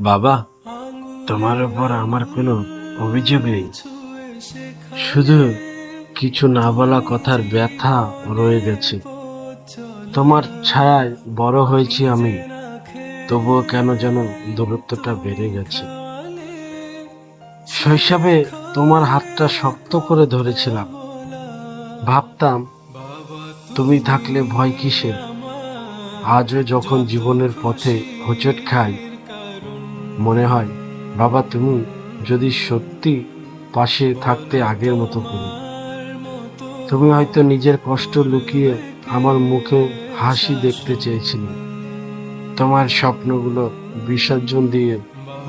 বাবা, তোমার উপর আমার কোনো অভিযোগ নেই, শুধু কিছু না বলা কথার ব্যথা রয়ে গেছে। তোমার ছায়ায় বড় হয়েছি আমি, তবুও কেন যেন দূরত্বটা বেড়ে গেছে। শৈশবে তোমার হাতটা শক্ত করে ধরেছিলাম, ভাবতাম তুমি থাকলে ভয় কিসের। আজও যখন জীবনের পথে হোঁচট খাই, মনে হয় বাবা তুমি যদি সত্যি পাশে থাকতে আগের মতো করে। তুমি হয়তো নিজের কষ্ট লুকিয়ে আমার মুখে হাসি দেখতে চেয়েছিলে, তোমার স্বপ্নগুলো বিসর্জন দিয়ে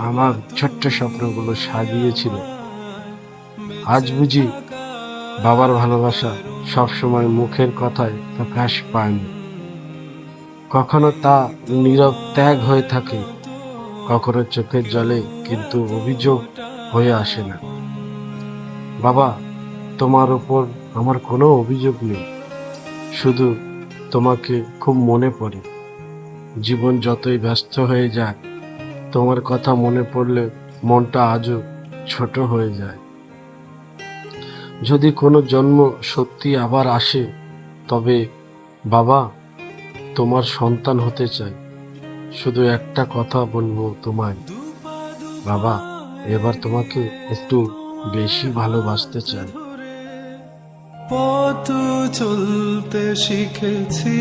আমার ছোট্ট স্বপ্নগুলো সাজিয়েছিল। আজ বুঝি বাবার ভালোবাসা সবসময় মুখের কথায় প্রকাশ পায় না, কখনো তা নীরব ত্যাগ হয়ে থাকে, কখনো চোখের জলে কিন্তু অভিযোগ হয়ে আসে না। বাবা, তোমার উপর আমার কোনো অভিযোগ নেই, শুধু তোমাকে খুব মনে পড়ে। জীবন যতই ব্যস্ত হয়ে যায়, তোমার কথা মনে পড়লে মনটা আজও ছোট হয়ে যায়। যদি কোনো জন্ম সত্যি আবার আসে, তবে বাবা তোমার সন্তান হতে চাই। শুধু একটা কথা বলবো তোমায়, বাবা এবার তোমাকে একটু বেশি ভালোবাসতে চাই। পথ চলতে শিখেছি।